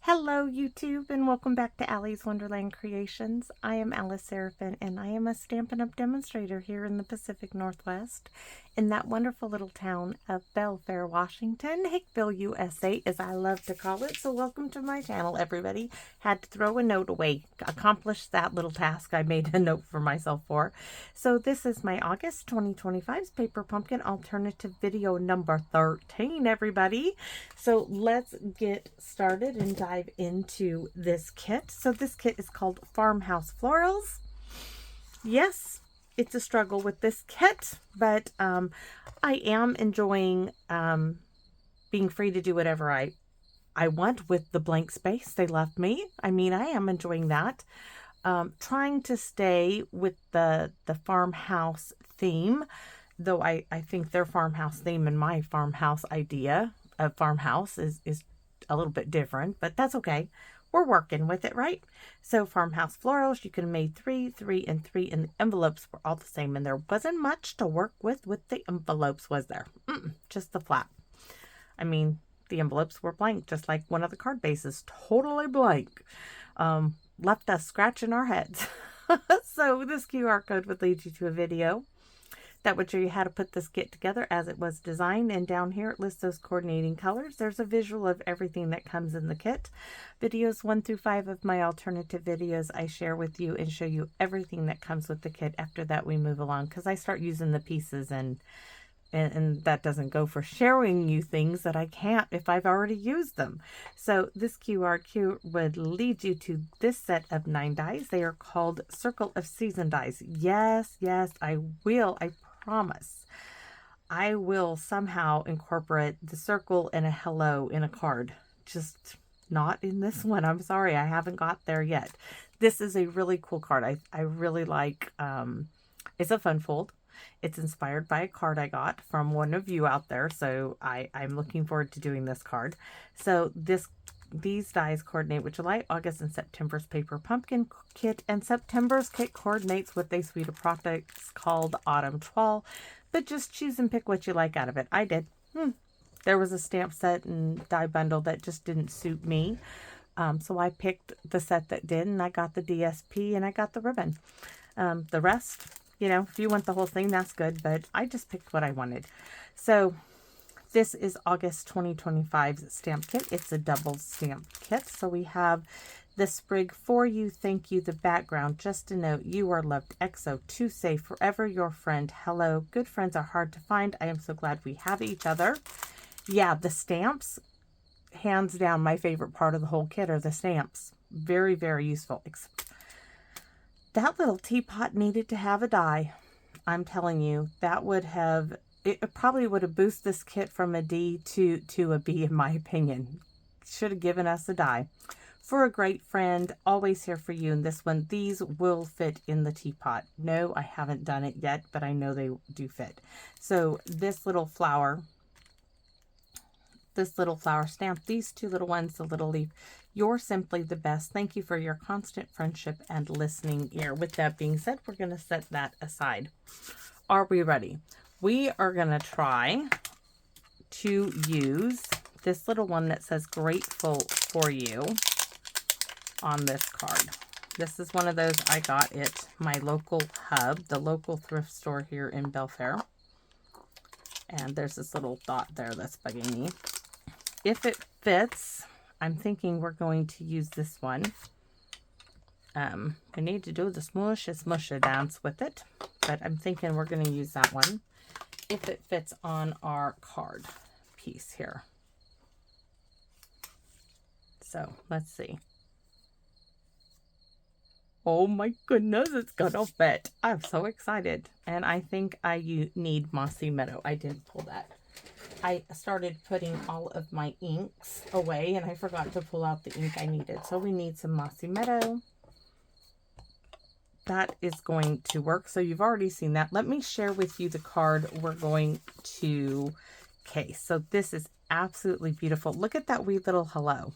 Hello YouTube and welcome back to Allie's Wonderland Creations. I am Alice Seraphin and I am a Stampin' Up! Demonstrator here in the Pacific Northwest in that wonderful little town of Belfair, Washington, Hickville, USA, as I love to call it. So welcome to my channel, everybody. Had to throw a note away, accomplish that little task I made a note for myself for. So this is my August 2025's Paper Pumpkin Alternative video number 13, everybody. So let's get started and dive into this kit. So this kit is called Farmhouse Florals. Yes, it's a struggle with this kit, but I am enjoying being free to do whatever I want with the blank space they left me. I mean, I am enjoying that. Trying to stay with the farmhouse theme, though I think their farmhouse theme and my farmhouse idea of farmhouse is a little bit different, but that's okay. We're working with it, right? So Farmhouse Florals, you could have made 3, 3, and 3, and the envelopes were all the same, and there wasn't much to work with the envelopes, was there? Just the flap. I mean, the envelopes were blank, just like one of the card bases, totally blank. Left us scratching our heads. So this QR code would lead you to a video that would show you how to put this kit together as it was designed, and down here it lists those coordinating colors. There's a visual of everything that comes in the kit. Videos 1 through 5 of my alternative videos I share with you and show you everything that comes with the kit. After that we move along because I start using the pieces and that doesn't go for sharing you things that I can't if I've already used them. So this QR code would lead you to this set of 9 dies. They are called Circle of Season dies. Yes, I will. I promise. I will somehow incorporate the circle and a hello in a card. Just not in this one. I'm sorry, I haven't got there yet. This is a really cool card. I really like, it's a fun fold. It's inspired by a card I got from one of you out there, so I'm looking forward to doing this card. So these dies coordinate with July, August, and September's Paper Pumpkin kit, and September's kit coordinates with a suite of products called Autumn Twall, but just choose and pick what you like out of it. I did. There was a stamp set and die bundle that just didn't suit me, so I picked the set that did, and I got the DSP and I got the ribbon. The rest, you know, if you want the whole thing, that's good, but I just picked what I wanted. So this is August 2025's stamp kit. It's a double stamp kit. So we have the sprig for you, thank you, the background, just a note, you are loved, XO, to say forever your friend, hello, good friends are hard to find, I am so glad we have each other. Yeah, the stamps, hands down, my favorite part of the whole kit are the stamps. Very, very useful. That little teapot needed to have a die. I'm telling you, that would have, it probably would have boosted this kit from a D to a B in my opinion. Should have given us a die. For a great friend, always here for you in this one. These will fit in the teapot. No, I haven't done it yet, but I know they do fit. So this little flower stamp, these two little ones, the little leaf, you're simply the best. Thank you for your constant friendship and listening ear. With that being said, we're going to set that aside. Are we ready? We are going to try to use this little one that says grateful for you on this card. This is one of those I got at my local hub, the local thrift store here in Belfair. And there's this little dot there that's bugging me. If it fits, I'm thinking we're going to use this one. I need to do the smusha dance with it, but I'm thinking we're going to use that one if it fits on our card piece here. So let's see. Oh my goodness, it's gonna fit. I'm so excited. And I think I need Mossy Meadow. I didn't pull that. I started putting all of my inks away and I forgot to pull out the ink I needed. So we need some Mossy Meadow. That is going to work. So you've already seen that. Let me share with you the card we're going to case. So this is absolutely beautiful. Look at that wee little hello.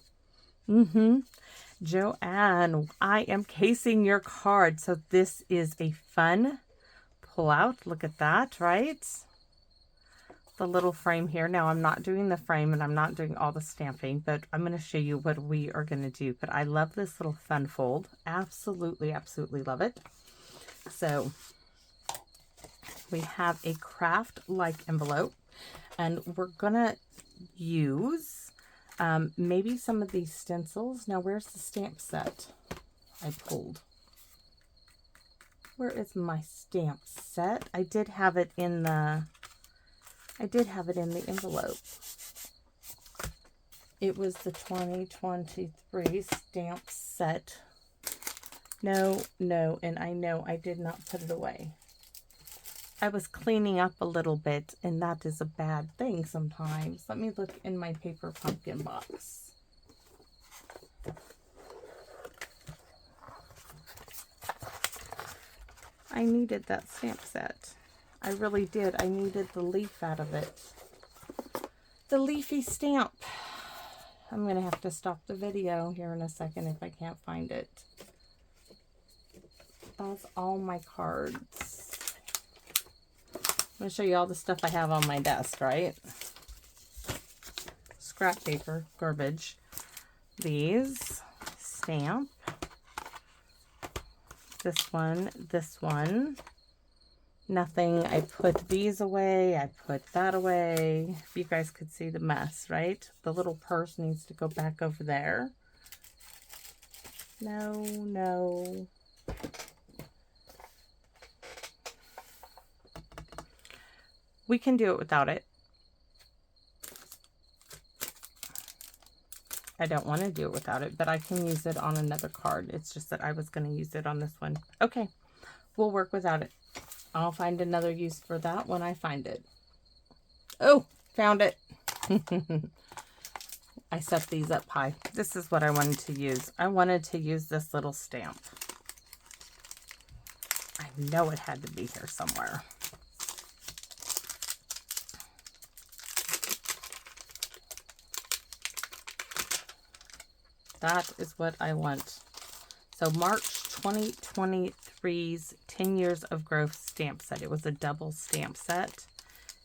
Joanne, I am casing your card. So this is a fun pull out. Look at that, right? the little frame here. Now I'm not doing the frame and I'm not doing all the stamping, but I'm going to show you what we are going to do. But I love this little fun fold. Absolutely, absolutely love it. So we have a craft-like envelope, and we're going to use maybe some of these stencils. Now, where's the stamp set I pulled? Where is my stamp set? I did have it in the envelope. It was the 2023 stamp set. No, and I know I did not put it away. I was cleaning up a little bit, and that is a bad thing sometimes. Let me look in my paper pumpkin box. I needed that stamp set. I really did. I needed the leaf out of it. The leafy stamp. I'm going to have to stop the video here in a second if I can't find it. That's all my cards. I'm going to show you all the stuff I have on my desk, right? Scrap paper, garbage. These, stamp. This one. Nothing. I put these away. I put that away. If you guys could see the mess, right? The little purse needs to go back over there. No. We can do it without it. I don't want to do it without it, but I can use it on another card. It's just that I was going to use it on this one. Okay, we'll work without it. I'll find another use for that when I find it. Oh, found it. I set these up high. This is what I wanted to use. I wanted to use this little stamp. I know it had to be here somewhere. That is what I want. So March 2023's 10 Years of Growth stamp set. It was a double stamp set,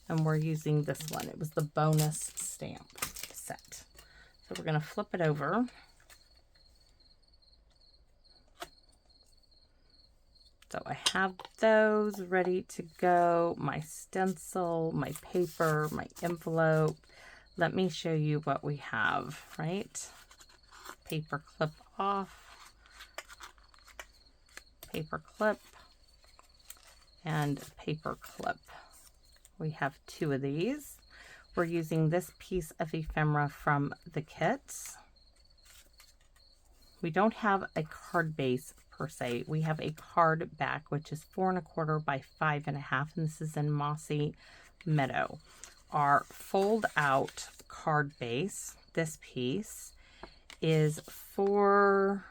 and we're using this one. It was the bonus stamp set. So we're going to flip it over. So I have those ready to go. My stencil, my paper, my envelope. Let me show you what we have, right? Paper clip off, paper clip, and paper clip. We have two of these. We're using this piece of ephemera from the kits. We don't have a card base per se. We have a card back, which is 4 1/4 by 5 1/2, and this is in Mossy Meadow. Our fold out card base, this piece, is 5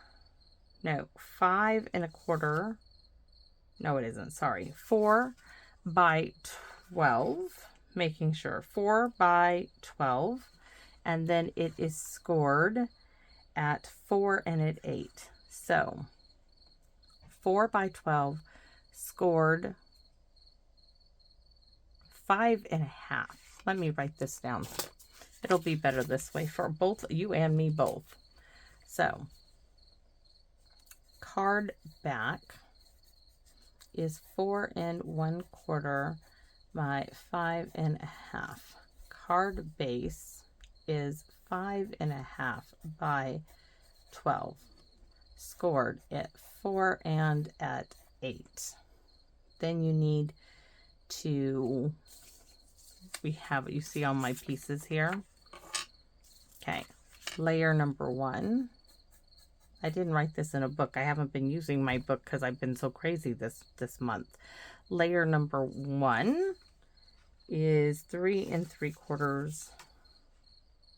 1/4. No, it isn't. Sorry. 4 by 12, making sure 4 by 12. And then it is scored at 4 and at 8. So 4 by 12 scored 5 1/2. Let me write this down. It'll be better this way for both you and me both. So, card back is 4 1/4 by 5 1/2. Card base is 5 1/2 by 12. Scored at 4 and at 8. Then you need to, we have what you see on my pieces here. Okay, layer number 1. I didn't write this in a book. I haven't been using my book because I've been so crazy this month. Layer number 1 is 3 3/4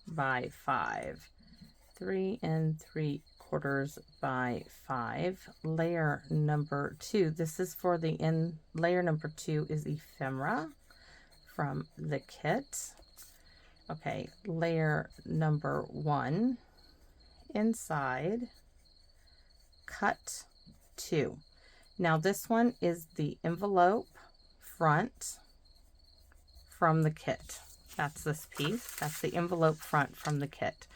by 5. 3 3/4 by 5. Layer number 2. This is for the end. Layer number 2 is ephemera from the kit. Okay, layer number 1 inside, cut 2. Now this one is the envelope front from the kit. That's this piece. That's the envelope front from the kit.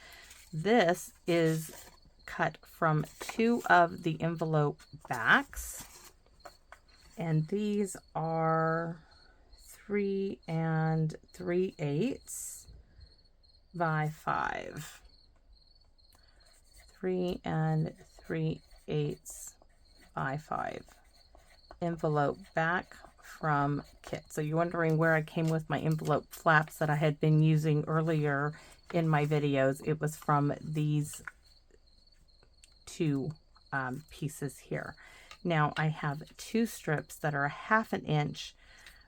This is cut from 2 of the envelope backs. And these are 3 3/8 by 5. 3 3/8 by 5. Envelope back from kit. So you're wondering where I came with my envelope flaps that I had been using earlier in my videos. It was from these 2 pieces here. Now I have 2 strips that are 1/2 inch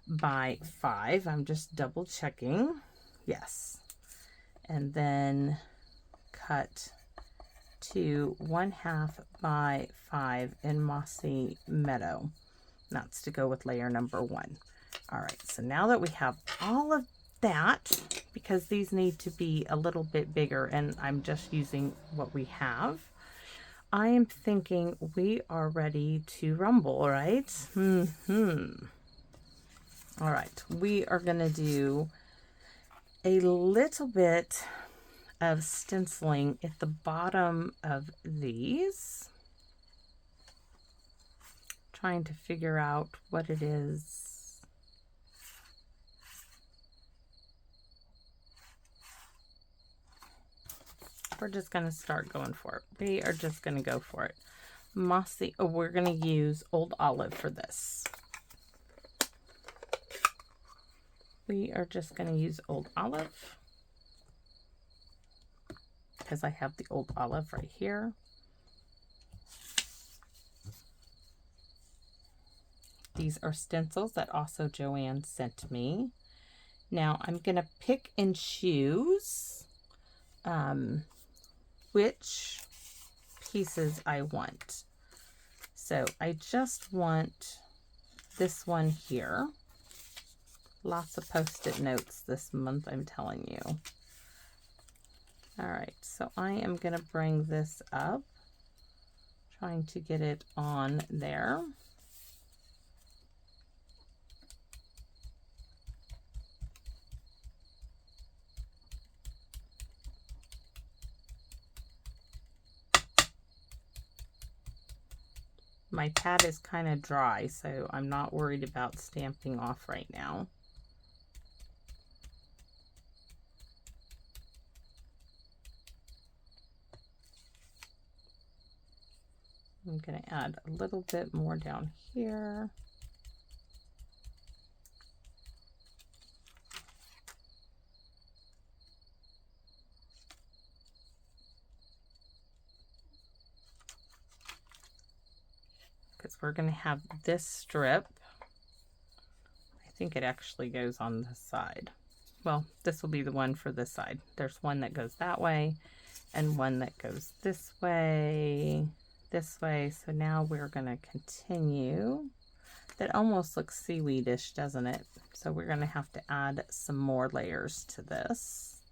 by 5. I'm just double checking. Yes. And then cut to 1/2 by 5 in Mossy Meadow. That's to go with layer number 1. All right, so now that we have all of that, because these need to be a little bit bigger and I'm just using what we have, I am thinking we are ready to rumble, right? All right, we are going to do a little bit of stenciling at the bottom of these. Trying to figure out what it is. We're just going to start going for it. We are just going to go for it. Mossy, oh, we're going to use Old Olive for this. We are just going to use Old Olive because I have the Old Olive right here. These are stencils that also Joanne sent me. Now I'm going to pick and choose which pieces I want. So I just want this one here. Lots of post-it notes this month, I'm telling you. All right, so I am going to bring this up, trying to get it on there. My pad is kind of dry, so I'm not worried about stamping off right now. I'm going to add a little bit more down here. Because we're going to have this strip. I think it actually goes on this side. Well, this will be the one for this side. There's one that goes that way and one that goes this way. So now we're going to continue. That almost looks seaweedish, doesn't it? So we're going to have to add some more layers to this.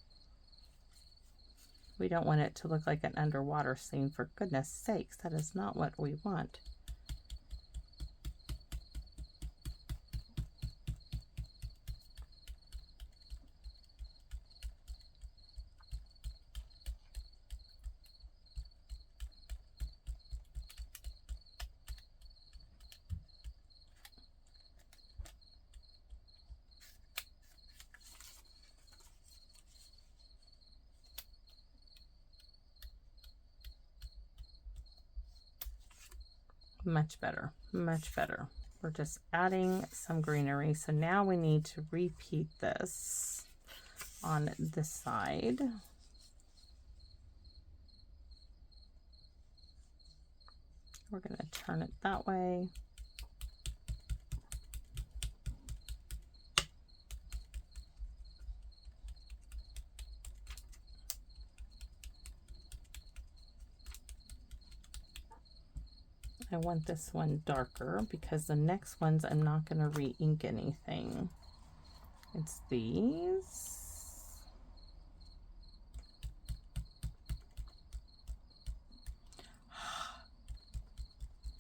We don't want it to look like an underwater scene, for goodness sakes. That is not what we want. Much better, much better. We're just adding some greenery. So now we need to repeat this on this side. We're going to turn it that way. I want this one darker because the next ones I'm not going to re-ink anything. It's these.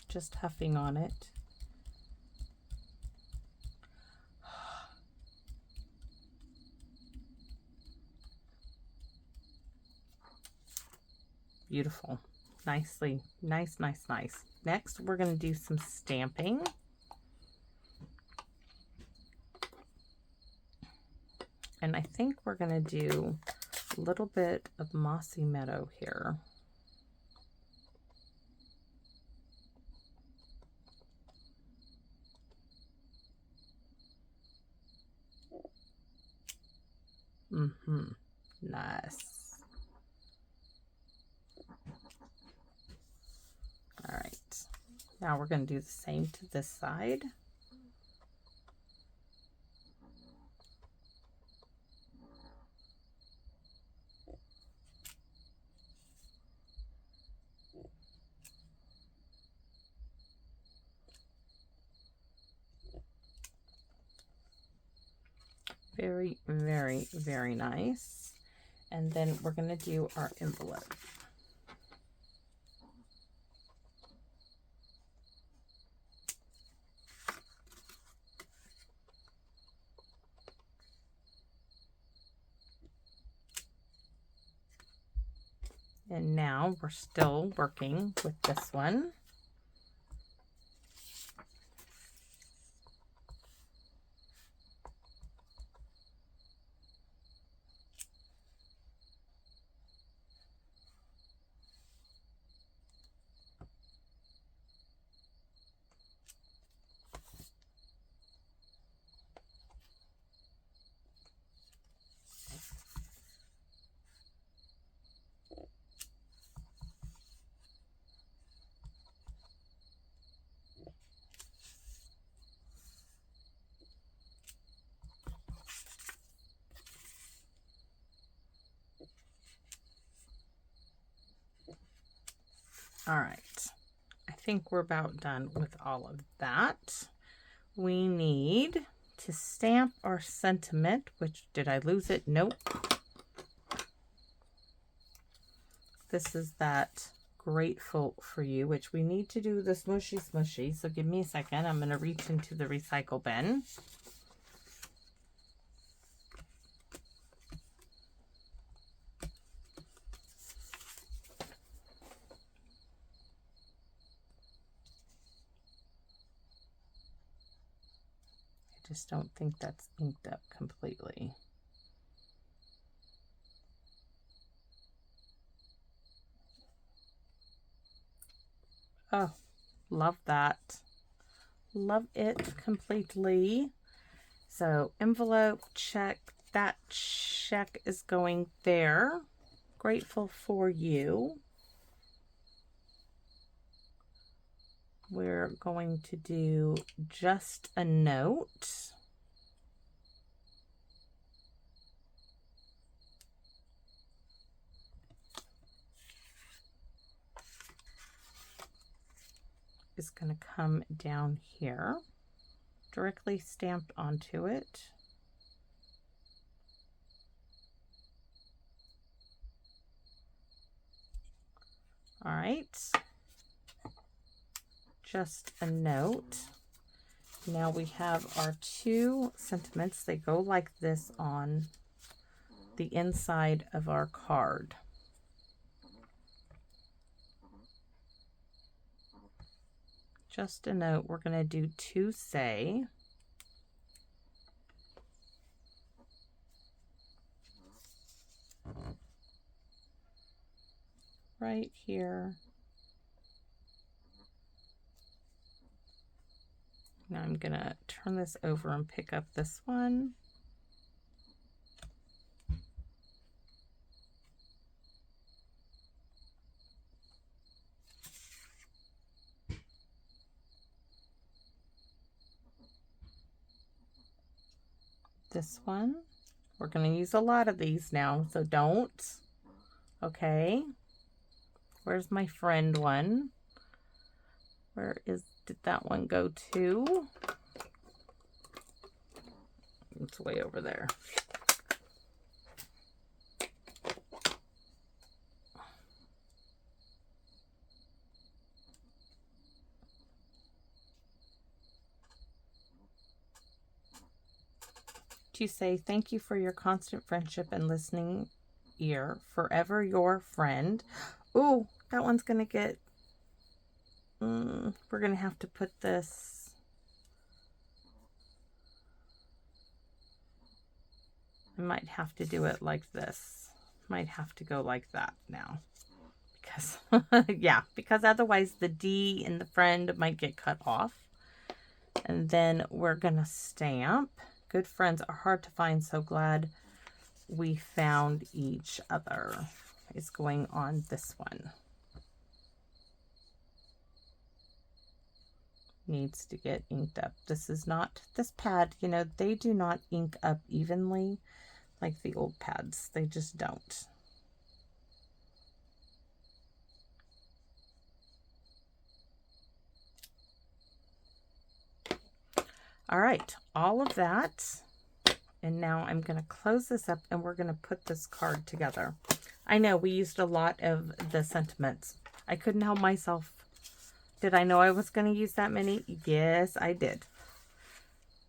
Just huffing on it. beautiful. Nicely, nice. Next, we're going to do some stamping. And I think we're going to do a little bit of Mossy Meadow here. Nice. All right. Now we're going to do the same to this side. Very, very nice. And then we're going to do our envelope. And now we're still working with this one. All right, I think we're about done with all of that. We need to stamp our sentiment, which, did I lose it? Nope. This is that grateful for you, which we need to do the smushy. So give me a second. I'm going to reach into the recycle bin. I just don't think that's inked up completely. Oh, love that. Love it completely. So envelope, check. That check is going there. Grateful for you. We're going to do just a note. Is going to come down here, directly stamped onto it. All right. Just a note. Now we have our two sentiments. They go like this on the inside of our card. Just a note, we're going to do to say. Right here. Now I'm going to turn this over and pick up this one. This one. We're going to use a lot of these now, so don't. Okay. Where's my friend one? Did that one go to? It's way over there. To say thank you for your constant friendship and listening ear. Forever your friend. Oh, that one's going to get, we're going to have to put this, I might have to do it like this. Might have to go like that now. Because, yeah, because otherwise the D in the friend might get cut off. And then we're going to stamp. Good friends are hard to find, so glad we found each other. Is going on this one. Needs to get inked up. This is not, this pad, you know, they do not ink up evenly like the old pads. They just don't. All right, all of that. And now I'm going to close this up and we're going to put this card together. I know we used a lot of the sentiments. I couldn't help myself. Did I know I was going to use that many? Yes, I did.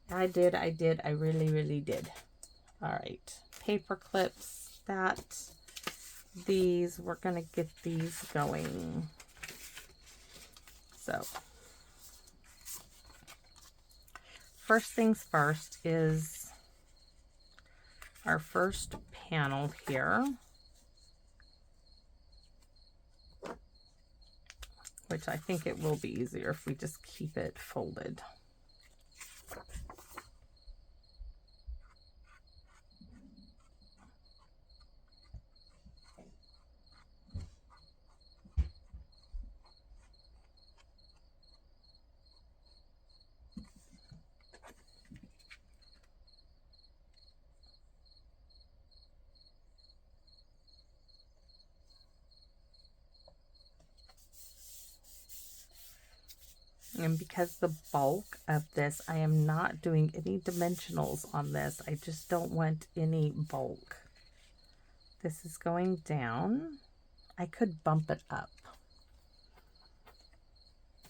I really, really did. All right, paper clips, these, we're going to get these going. So, first things first is our first panel here, which I think it will be easier if we just keep it folded. And because the bulk of this, I am not doing any dimensionals on this. I just don't want any bulk. This is going down. I could bump it up.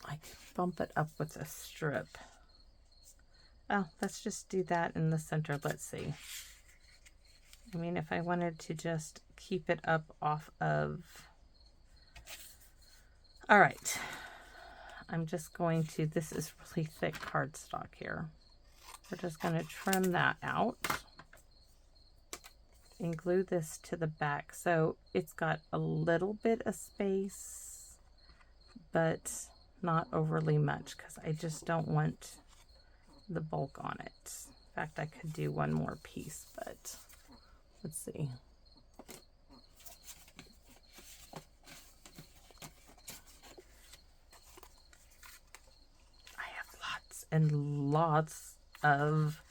I could bump it up with a strip. Oh, let's just do that in the center. Let's see. I mean, if I wanted to just keep it up off of... All right. I'm just going to, this is really thick cardstock here. We're just going to trim that out and glue this to the back. So it's got a little bit of space, but not overly much because I just don't want the bulk on it. In fact, I could do one more piece, but let's see. And lots of,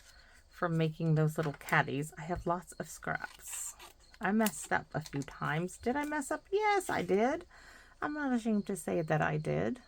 from making those little caddies, I have lots of scraps. I messed up a few times. Did I mess up? Yes, I did. I'm not ashamed to say that I did.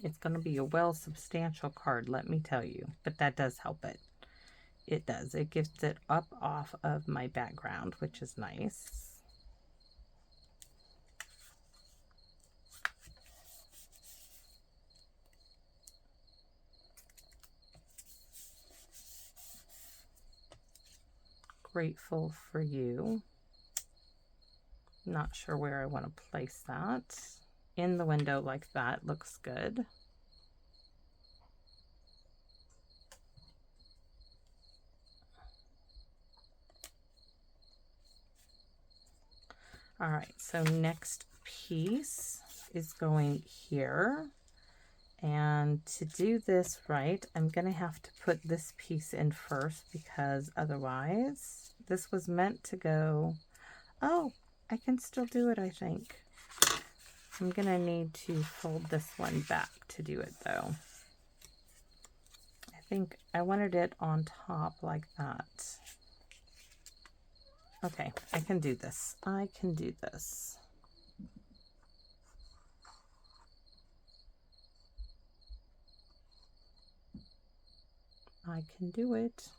It's going to be a well substantial card, let me tell you, but that does help it. It does. It gives it up off of my background, which is nice. Grateful for you. Not sure where I want to place that. In the window like that looks good. All right, so next piece is going here. And to do this right, I'm going to have to put this piece in first because otherwise this was meant to go. Oh, I can still do it, I think. I'm going to need to fold this one back to do it though. I think I wanted it on top like that. Okay, I can do this. I can do this. I can do it.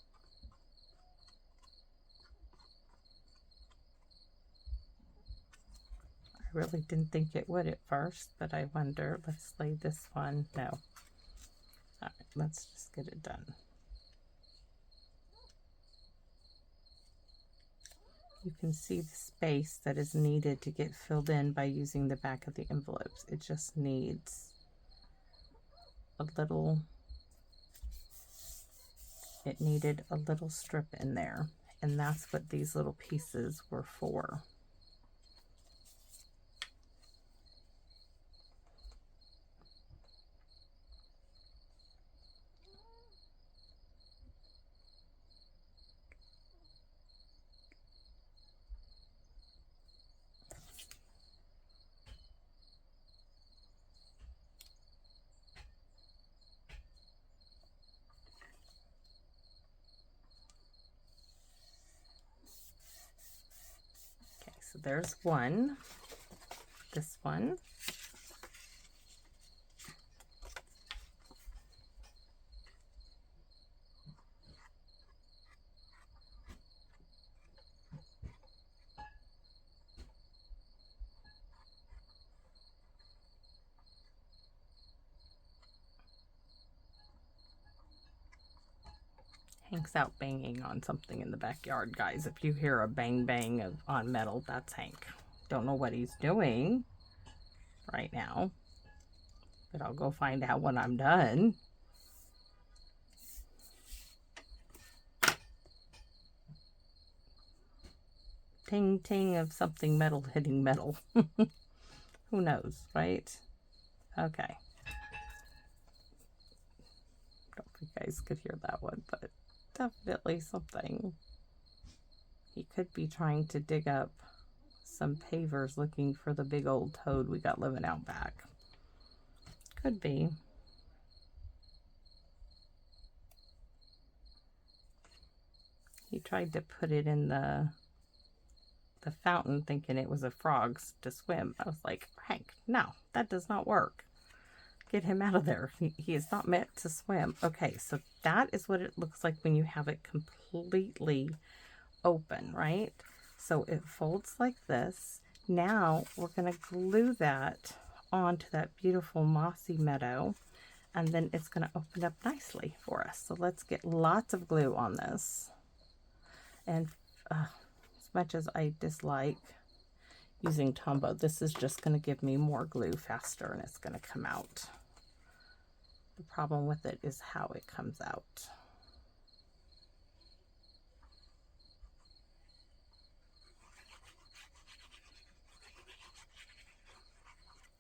I really didn't think it would at first, but I wonder, let's lay this one. No. All right, let's just get it done. You can see the space that is needed to get filled in by using the back of the envelopes. It just needs a little, it needed a little strip in there. And that's what these little pieces were for. So there's one, this one. Hank's out banging on something in the backyard, guys. If you hear a bang bang on metal, that's Hank. Don't know what he's doing right now, but I'll go find out when I'm done. Ting ting of something metal hitting metal. Who knows, right? Okay. Don't know if you guys could hear that one, but definitely something. He could be trying to dig up some pavers looking for the big old toad we got living out back. Could be. He tried to put it in the fountain thinking it was a frog's to swim. I was like, Hank, no, that does not work. Get him out of there. He is not meant to swim. Okay, so that is what it looks like when you have it completely open, right? So it folds like this. Now we're going to glue that onto that beautiful mossy meadow, and then it's going to open up nicely for us. So let's get lots of glue on this. And as much as I dislike using Tombow, this is just going to give me more glue faster, and it's going to come out. The problem with it is how it comes out.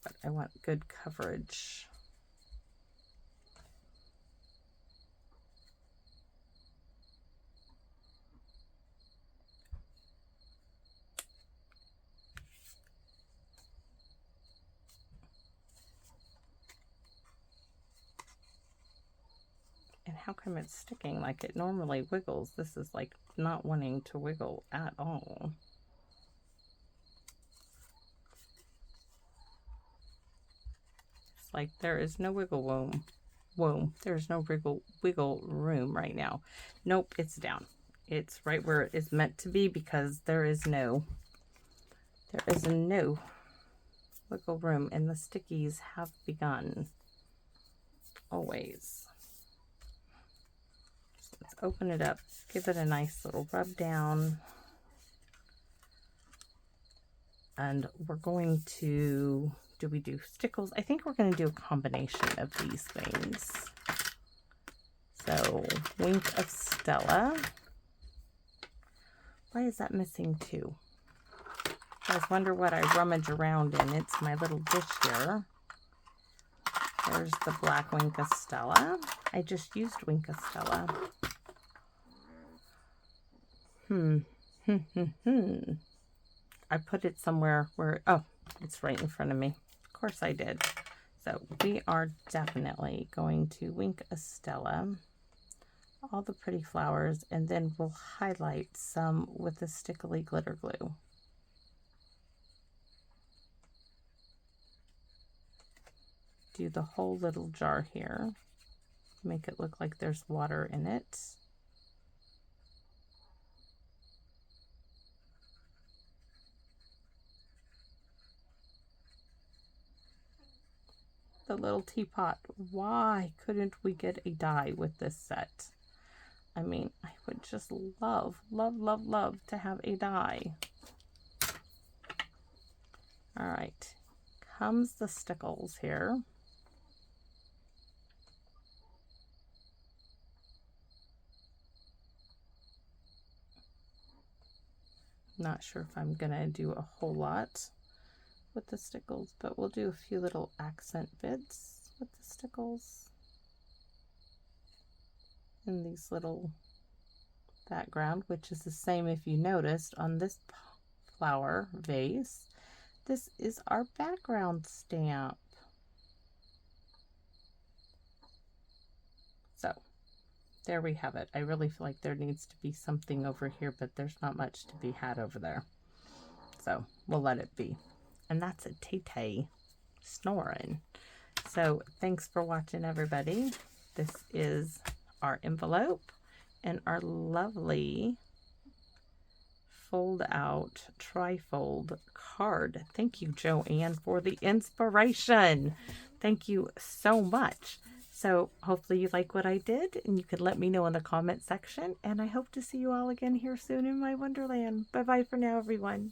But I want good coverage. And how come it's sticking like it normally wiggles? This is like not wanting to wiggle at all. It's like there is no wiggle room. There's no wiggle room right now. Nope, it's down. It's right where it is meant to be because there is no wiggle room, and the stickies have begun. Always. Let's open it up, give it a nice little rub down, and we're going to, do we do stickles? I think we're going to do a combination of these things. So, Wink of Stella. Why is that missing too? You guys wonder what I rummage around in. It's my little dish here. There's the black Wink of Stella. I just used Wink of Stella. I put it somewhere where, oh, it's right in front of me. Of course I did. So we are definitely going to wink a Stella, all the pretty flowers, and then we'll highlight some with the stickly glitter glue. Do the whole little jar here. Make it look like there's water in it. The little teapot. Why couldn't we get a die with this set? I mean, I would just love, love, love, love to have a die. All right, comes the stickles here. Not sure if I'm gonna do a whole lot with the stickles, but we'll do a few little accent bits with the stickles in these little background, which is the same, if you noticed, on this flower vase. This is our background stamp. So there we have it. I really feel like there needs to be something over here, but there's not much to be had over there. So we'll let it be. And that's a Tay-Tay snoring. So thanks for watching, everybody. This is our envelope and our lovely fold out trifold card. Thank you, Joanne, for the inspiration. Thank you so much. So hopefully you like what I did, and you can let me know in the comment section, and I hope to see you all again here soon in my wonderland. Bye bye for now, everyone.